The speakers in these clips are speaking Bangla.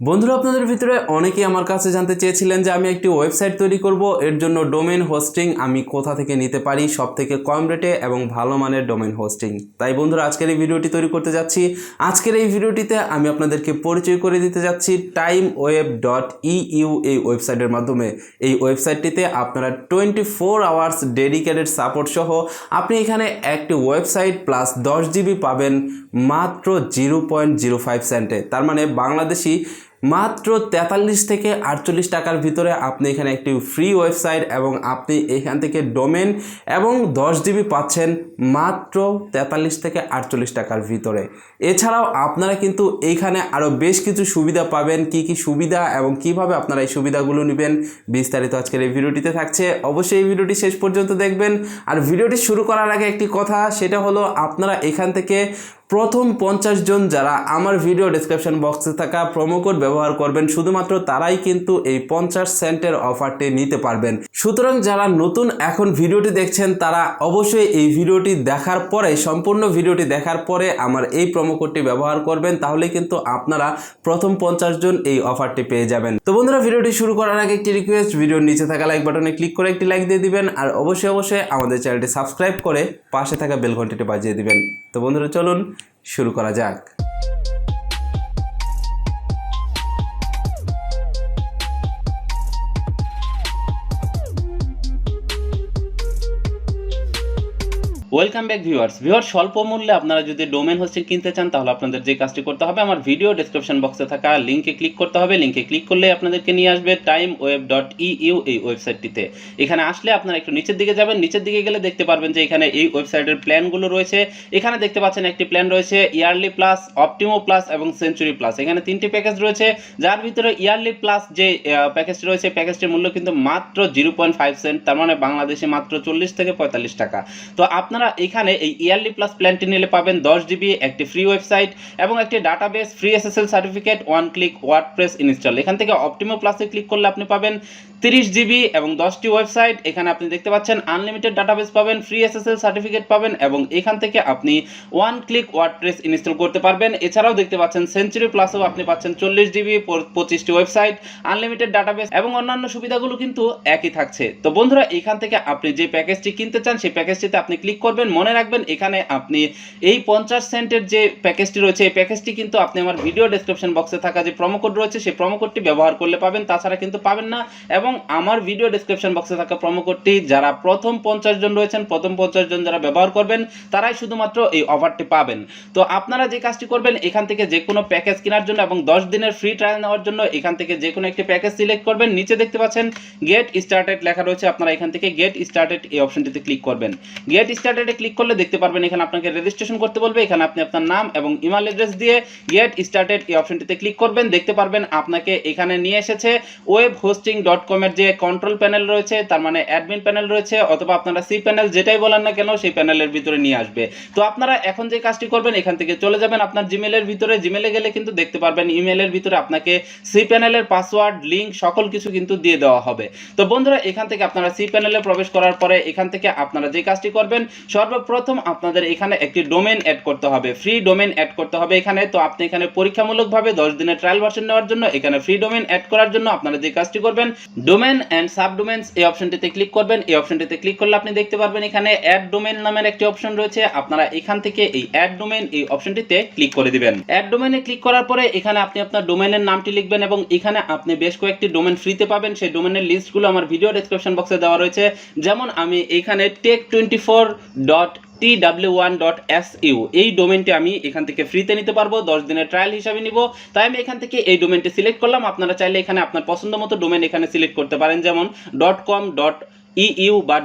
বন্ধুরা আপনাদের ভিতরে অনেকেই আমার কাছে জানতে চেয়েছিলেন যে আমি একটি ওয়েবসাইট তৈরি করব, এর জন্য ডোমেন হোস্টিং আমি কোথা থেকে নিতে পারি সবথেকে কম রেটে এবং ভালো মানের ডোমেন হোস্টিং। তাই বন্ধুরা আজকের এই ভিডিওটি তৈরি করতে যাচ্ছি। আজকের এই ভিডিওটিতে আমি আপনাদেরকে পরিচয় করে দিতে যাচ্ছি timeweb.eu এই ওয়েবসাইটের মাধ্যমে। এই ওয়েবসাইটটিতে আপনারা 24 আওয়ার্স ডেডিকেটেড সাপোর্ট সহ আপনি এখানে একটি ওয়েবসাইট প্লাস 10 জিবি পাবেন মাত্র 0.05 সেন্টে। তার মানে বাংলাদেশি মাত্র 43 থেকে 48 টাকার ভিতরে আপনি এখানে একটি ফ্রি ওয়েবসাইট এবং আপনি এখান থেকে ডোমেন এবং 10 জিবি পাচ্ছেন মাত্র 43 থেকে 48 টাকার ভিতরে। এছাড়াও আপনারা কিন্তু এইখানে আরও বেশ কিছু সুবিধা পাবেন। কি কি সুবিধা এবং কিভাবে আপনারা এই সুবিধাগুলো নেবেন বিস্তারিত আজকের এই ভিডিওটিতে থাকছে। অবশ্যই এই ভিডিওটি শেষ পর্যন্ত দেখবেন। আর ভিডিওটি শুরু করার আগে একটি কথা, সেটা হলো আপনারা এখান থেকে প্রথম 50 জন যারা আমার ভিডিও ডেসক্রিপশন বক্সে থাকা প্রোমো কোড ব্যবহার করবেন শুধুমাত্র তারাই কিন্তু এই 50 সেন্টের অফারটি নিতে পারবেন। সুতরাং যারা নতুন এখন ভিডিওটি দেখছেন তারা অবশ্যই এই ভিডিওটি দেখার পরে, সম্পূর্ণ ভিডিওটি দেখার পরে আমার এই প্রোমো কোডটি ব্যবহার করবেন, তাহলে কিন্তু আপনারা প্রথম 50 জন এই অফারটি পেয়ে যাবেন। তো বন্ধুরা ভিডিওটি শুরু করার আগে একটি রিকোয়েস্ট, ভিডিওর নিচে থাকা লাইক বাটনে ক্লিক করে একটি লাইক দিয়ে দিবেন আর অবশ্যই আমাদের চ্যানেলটি সাবস্ক্রাইব করে পাশে থাকা বেল ঘন্টিটি বাজিয়ে দিবেন। তো বন্ধুরা চলুন শুরু করা যাক। Welcome back viewers. স্বল্প মূল্যে আপনারা যদি ডোমেন হোস্টিং কিনতে চান তাহলে আপনাদের যে কাজটি করতে হবে, আমার ভিডিও ডেসক্রিপশন বক্সে থাকা লিঙ্কে ক্লিক করতে হবে। লিঙ্কে ক্লিক করলে আপনাদেরকে নিয়ে আসবে timeweb.eu এই ওয়েবসাইটটিতে। এখানে আসলে আপনারা একটু নিচের দিকে যাবেন। নিচের দিকে গেলে দেখতে পারবেন যে এখানে এই ওয়েবসাইটের প্ল্যানগুলো রয়েছে। এখানে দেখতে পাচ্ছেন একটি প্ল্যান রয়েছে ইয়ারলি প্লাস, অপটিমো প্লাস এবং সেঞ্চুরি প্লাস। এখানে তিনটি প্যাকেজ রয়েছে, যার ভিতরে ইয়ারলি প্লাস যে প্যাকেজটি রয়েছে প্যাকেজটির মূল্য কিন্তু মাত্র 0.5 সেন্ট, তার মানে বাংলাদেশে মাত্র 40 থেকে 45 টাকা। তো আপনারা এখানে এই ইয়ারলি প্লাস প্ল্যানটি নিলে পাবেন 10 জিবি, একটি ফ্রি ওয়েবসাইট এবং একটি database, free SSL certificate, one click WordPress install. এখান থেকে অপটিমো প্লাসে ক্লিক করলে আপনি পাবেন 30 জিবি এবং 10টি ওয়েবসাইট। এখানে আপনি দেখতে পাচ্ছেন আনলিমিটেড ডাটাবেস পাবেন, ফ্রি এসএসএল সার্টিফিকেট পাবেন এবং এখান থেকে আপনি ওয়ান ক্লিক ওয়ার্ডপ্রেস ইনস্টল করতে পারবেন। এছাড়াও দেখতে পাচ্ছেন সেঞ্চুরি প্লাসেও আপনি পাচ্ছেন 40 জিবি, 25টি ওয়েবসাইট, আনলিমিটেড ডাটাবেস এবং অন্যান্য সুবিধাগুলো কিন্তু একই থাকছে। তো বন্ধুরা এখান থেকে আপনি যে প্যাকেজটি কিনতে চান সেই প্যাকেজটিতে আপনি ক্লিক করবেন। মনে রাখবেন এখানে আপনি এই 50 সেন্টের যে প্যাকেজটি রয়েছে এই প্যাকেজটি কিন্তু আপনি আমার ভিডিও ডেসক্রিপশন বক্সে থাকা যে প্রোমো কোড রয়েছে সেই প্রোমো কোডটি ব্যবহার করলে পাবেন, তাছাড়া কিন্তু পাবেন না। এবং আমার ভিডিও ডেসক্রিপশন বক্সে থাকা প্রোমো কোডটি যারা প্রথম 50 জন রয়েছেন, প্রথম 50 জন যারা ব্যবহার করবেন তারাই শুধুমাত্র এই অফারটি পাবেন। তো আপনারা যে কাজটি করবেন এখান থেকে যে কোনো প্যাকেজ কেনার জন্য এবং 10 দিনের ফ্রি ট্রায়াল নেওয়ার জন্য এখান থেকে যে কোনো একটি প্যাকেজ সিলেক্ট করবেন। নিচে দেখতে পাচ্ছেন গেট স্টার্টেড লেখা রয়েছে, আপনারা এখান থেকে গেট স্টার্টেড এই অপশনটিতে ক্লিক করবেন। গেট স্টার্টেডে ক্লিক করলে দেখতে পারবেন এখানে আপনাকে রেজিস্ট্রেশন করতে বলবে। এখানে আপনি আপনার নাম এবং ইমেল অ্যাড্রেস দিয়ে গেট স্টার্টেড এই অপশনটিতে ক্লিক করবেন। দেখতে পারবেন আপনাকে এখানে নিয়ে এসেছে webhosting.com এর যে কন্ট্রোল প্যানেল রয়েছে, তার মানে অ্যাডমিন প্যানেল রয়েছে অথবা আপনারা সি প্যানেল যেটাই বলেন না কেন সেই প্যানেলের ভিতরে নিয়ে আসবে। তো আপনারা এখন যে কাজটি করবেন এখান থেকে চলে যাবেন আপনার জিমেলের ভিতরে। জিমেলে গেলে কিন্তু দেখতে পারবেন ইমেলের ভিতরে আপনাকে সি প্যানেলের পাসওয়ার্ড, লিংক সকল কিছু কিন্তু দিয়ে দেওয়া হবে। তো বন্ধুরা এখান থেকে আপনারা সি প্যানেলে প্রবেশ করার পরে এখান থেকে আপনারা যে কাজটি করবেন সর্বপ্রথম আপনাদের এখানে একটি ডোমেন অ্যাড করতে হবে, ফ্রি ডোমেন অ্যাড করতে হবে এখানে। তো আপনি এখানে পরীক্ষামূলকভাবে 10 দিনের ট্রায়াল ভার্সন নেওয়ার জন্য এখানে ফ্রি ডোমেন অ্যাড করার জন্য আপনারা যে কাজটি করবেন ডোমেন এন্ড সাবডোমেইনস এই অপশনটিতে ক্লিক করবেন। এই অপশনটিতে ক্লিক করলে আপনি দেখতে পারবেন এখানে অ্যাড ডোমেন নামের একটি অপশন রয়েছে। আপনারা এখান থেকে এই অ্যাড ডোমেন এই অপশনটিতে ক্লিক করে দিবেন। অ্যাড ডোমেনে ক্লিক করার পরে এখানে আপনি আপনার ডোমেনের নামটি লিখবেন এবং এখানে আপনি বেশ কয়েকটি ডোমেন ফ্রিতে পাবেন। সেই ডোমেনের লিস্টগুলো আমার ভিডিও ডেসক্রিপশন বক্সে দেওয়া রয়েছে। যেমন আমি এখানে tech24.tw1.su এই ডোমেনটি আমি এখান থেকে ফ্রিতে নিতে পারবো, 10 দিনের ট্রায়াল হিসাবে নিব। তাই আমি এখান থেকে এই ডোমেনটি সিলেক্ট করলাম। আপনারা চাইলে এখানে আপনার পছন্দ মতো ডোমেন এখানে সিলেক্ট করতে পারেন, যেমন .com, .eu বা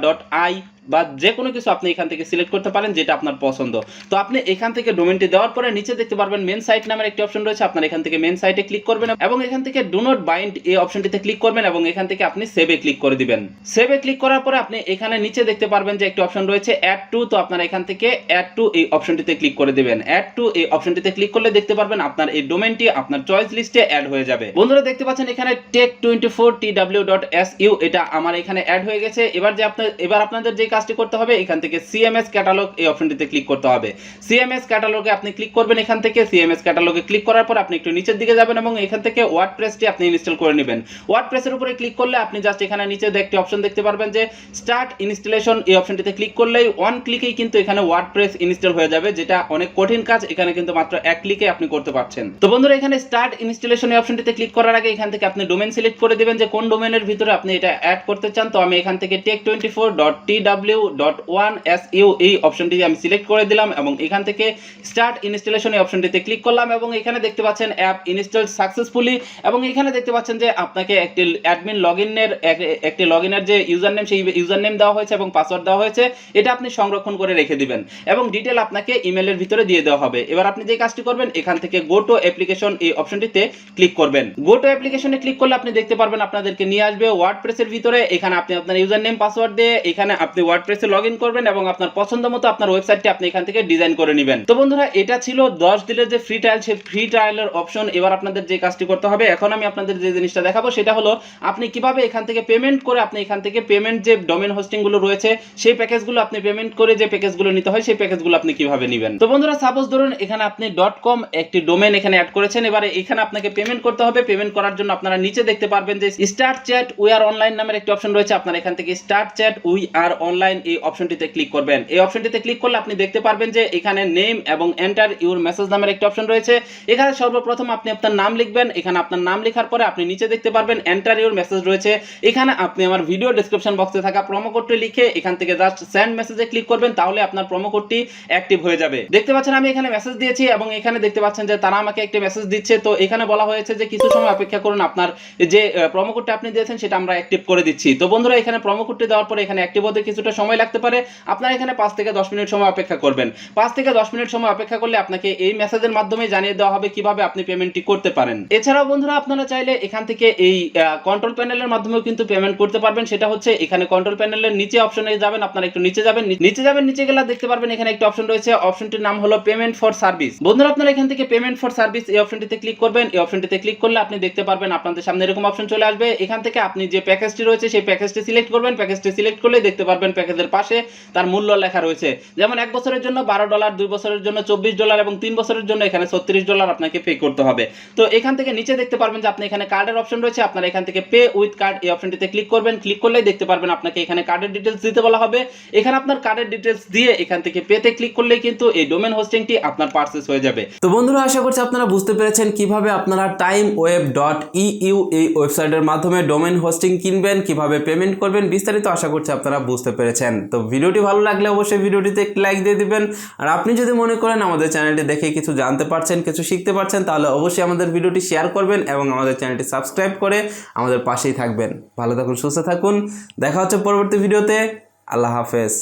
.i বা যে কোনো কিছু আপনি এখান থেকে সিলেক্ট করতে পারেন যেটা আপনার পছন্দ। তো আপনি এখান থেকে ডোমেনটি দেওয়ার পরে নিচে দেখতে পারবেন মেন সাইট নামের একটি অপশন রয়েছে। আপনারা এখান থেকে মেন সাইটে ক্লিক করবেন এবং এখান থেকে ডু নট বাইন্ড এই অপশনটিতে ক্লিক করবেন এবং এখান থেকে আপনি সেভে ক্লিক করে দিবেন। সেভে ক্লিক করার পরে আপনি এখানে নিচে দেখতে পারবেন যে একটি অপশন রয়েছে অ্যাড টু। তো আপনারা এখান থেকে অ্যাড টু এই অপশনটিতে ক্লিক করে দিবেন। অ্যাড টু এই অপশনটিতে ক্লিক করলে দেখতে পারবেন আপনার এই ডোমেনটি আপনার চয়েস লিস্টে অ্যাড হয়ে যাবে। বন্ধুরা দেখতে পাচ্ছেন এখানে tech24tw.su এটা আমার এখানে অ্যাড হয়ে গেছে। এবার আপনাদের যে কাজটি করতে হবে, এখান থেকে সিএমএস ক্যাটালগ এই অপশনটিতে ক্লিক করতে হবে। সিএমএস ক্যাটালগে আপনি ক্লিক করবেন, এখান থেকে সিএমএস ক্যাটালগে ক্লিক করার পর আপনি একটু নিচের দিকে যাবেন এবং এখান থেকে ওয়ার্ডপ্রেসটি আপনি ইনস্টল করে নেবেন। ওয়ার্ডপ্রেসের উপরে ক্লিক করলে আপনি জাস্ট এখানে নিচে একটি অপশন দেখতে পারবেন যে স্টার্ট ইনস্টলেশন, এই অপশনটিতে ক্লিক করলেই ওয়ান ক্লিকেই কিন্তু এখানে ওয়ার্ডপ্রেস ইনস্টল হয়ে যাবে, যেটা অনেক কঠিন কাজ, এখানে কিন্তু মাত্র এক ক্লিকে আপনি করতে পারছেন। তো বন্ধুরা এখানে স্টার্ট ইনস্টলেশন এই অপশনটিতে ক্লিক করার আগে এখান থেকে আপনি ডোমেন সিলেক্ট করে দিবেন যে কোন ডোমেনের ভিতরে আপনি এটা অ্যাড করতে চান। তো আমি এখান থেকে tech24.tw.1su এই অপশনটি আমি সিলেক্ট করে দিলাম এবং এখান থেকে স্টার্ট ইনস্টলেশন এই অপশনটিতে ক্লিক করলাম এবং এখানে দেখতে পাচ্ছেন অ্যাপ ইনস্টল সাকসেসফুলি এবং এখানে দেখতে পাচ্ছেন যে আপনাকে একটি অ্যাডমিন লগইনের যে ইউজার নেম, সেই ইউজার নেম দেওয়া হয়েছে এবং পাসওয়ার্ড দেওয়া হয়েছে, এটা আপনি সংরক্ষণ করে রেখে দিবেন এবং ডিটেল আপনাকে ইমেলের ভিতরে দিয়ে দেওয়া হবে। এবার আপনি যে কাজটি করবেন, এখান থেকে গো টু অ্যাপ্লিকেশন এই অপশনটিতে ক্লিক করবেন। গো টু অ্যাপ্লিকেশনে ক্লিক করলে আপনি দেখতে পারবেন আপনাদেরকে নিয়ে আসবে ওয়ার্ডপ্রেসের ভিতরে। এখানে আপনি আপনার ইউজার নেম পাসওয়ার্ড দিয়ে এখানে আপনি ওয়ার্ডপ্রেসে লগইন করবেন এবং আপনার পছন্দ মতো আপনার ওয়েবসাইটটি আপনি এখান থেকে ডিজাইন করে নেবেন। তো বন্ধুরা এটা ছিল 10 দিনের যে ফ্রি ট্রায়াল, সেই ফ্রি ট্রায়ালের অপশন। এবার আপনাদের যে কাজটি করতে হবে, এখন আমি আপনাদের যে জিনিসটা দেখাবো সেটা হলো আপনি কিভাবে এখান থেকে পেমেন্ট করে আপনি এখান থেকে পেমেন্ট যে ডোমেন হোস্টিং গুলো রয়েছে সেই প্যাকেজগুলো আপনি পেমেন্ট করে যে প্যাকেজগুলো নিতে হয় সেই প্যাকেজগুলো আপনি কিভাবে নেবেন। তো বন্ধুরা সাপোজ ধরুন এখানে আপনি .com একটি ডোমেন এখানে অ্যাড করেছেন, এবারে এখানে আপনাকে পেমেন্ট করতে হবে। পেমেন্ট করার জন্য আপনারা নিচে দেখতে পারবেন যে start chat we are online নামের একটি অপশন রয়েছে। আপনারা এখান থেকে start chat we are online এই অপশনটিতে ক্লিক করবেন। এই অপশনটিতে ক্লিক করলে আপনি দেখতে পারবেন যে এখানে নেম এবং এন্টার ইউর মেসেজ নামের একটি অপশন রয়েছে। এখানে সর্বপ্রথম আপনি আপনার নাম লিখবেন। এখানে আপনার নাম লেখার পরে আপনি নিচে দেখতে পারবেন এন্টার ইউর মেসেজ রয়েছে। এখানে আপনি আমার ভিডিও ডেসক্রিপশন বক্সে থাকা প্রোমো কোডটি লিখে এখান থেকে জাস্ট সেন্ড মেসেজে ক্লিক করবেন, তাহলে আপনার প্রোমো কোডটি অ্যাক্টিভ হয়ে যাবে। দেখতে পাচ্ছেন আমি এখানে মেসেজ দিয়েছি এবং এখানে দেখতে পাচ্ছেন যে তারা আমাকে একটি মেসেজ দিচ্ছে। তো এখানে বলা হয়েছে যে কিছু সময় অপেক্ষা করুন, আপনার যে প্রোমো কোডটি আপনি দিয়েছেন সেটা আমরা অ্যাক্টিভ করে দিচ্ছি। তো বন্ধুরা এখানে প্রোমো কোডটি দেওয়ার পরে এখানে অ্যাক্টিভ হতে কিছুটা সময় লাগতে পারে। আপনারা এখানে 5 থেকে 10 মিনিট সময় অপেক্ষা করবেন। 5 থেকে 10 মিনিট সময় অপেক্ষা করলে আপনাকে এই মেসেজের মাধ্যমে জানিয়ে দেওয়া হবে কিভাবে আপনি পেমেন্টটি করতে পারেন। এছাড়াও বন্ধুরা আপনারা চাইলে এখান থেকে এই কন্ট্রোল প্যানেলের মাধ্যমেও কিন্তু পেমেন্ট করতে পারবেন। সেটা হচ্ছে এখানে কন্ট্রোল প্যানেলের নিচে অপশনে যাবেন, আপনারা একটু নিচে যাবেন, নিচে গেলে দেখতে পারবেন এখানে একটা অপশন রয়েছে, অপশনটির নাম হলো পেমেন্ট ফর সার্ভিস। বন্ধুরা আপনারা এখান থেকে পেমেন্ট ফর সার্ভিস এই অপশনটিতে ক্লিক করবেন। এই অপশনটিতে ক্লিক করলে আপনি দেখতে পারবেন আপনাদের সামনে এরকম অপশন চলে আসবে। এখান থেকে আপনি যে প্যাকেজটি রয়েছে সেই প্যাকেজটি সিলেক্ট করবেন। প্যাকেজটি সিলেক্ট করলে দেখতে পারবেন প্যাকেজের পাশে তার মূল্য লেখা রয়েছে। যেমন 1 বছরের জন্য $12, 2 বছরের জন্য $24 এবং 3 বছরের জন্য এখানে $36 আপনাকে পে করতে হবে। তো এখান থেকে নিচে দেখতে পারবেন যে আপনি এখানে কার্ডের অপশন রয়েছে। আপনারা এখান থেকে পে উইথ কার্ড এই অপশনটিতে ক্লিক করবেন। ক্লিক করলেই দেখতে পারবেন আপনাকে এখানে কার্ডের ডিটেইলস দিতে বলা হবে। এখানে আপনার কার্ডের ডিটেইলস দিয়ে এখান থেকে পেতে ক্লিক করলেই কিন্তু এই ডোমেন হোস্টিংটি আপনার পারচেজ হয়ে যাবে। তো বন্ধুরা আশা করছি আপনারা বুঝতে পেরেছেন কিভাবে আপনারা timeweb.eu এই ওয়েবসাইটের মাধ্যমে ডোমেন হোস্টিং কিনবেন, কিভাবে পেমেন্ট করবেন, বিস্তারিত আশা করছি আপনারা বুঝতে পেরেছেন। তো ভিডিওটি ভালো লাগলে অবশ্যই ভিডিওটিতে একটি লাইক দিয়ে দিবেন। আর আপনি যদি মনে করেন আমাদের চ্যানেলটি দেখে কিছু জানতে পারছেন, কিছু শিখতে পারছেন, তাহলে অবশ্যই আমাদের ভিডিওটি শেয়ার করবেন এবং আমাদের চ্যানেলটি সাবস্ক্রাইব করে আমাদের পাশেই থাকবেন। ভালো থাকুন, সুস্থ থাকুন, দেখা হচ্ছে পরবর্তী ভিডিওতে। আল্লাহ হাফেজ।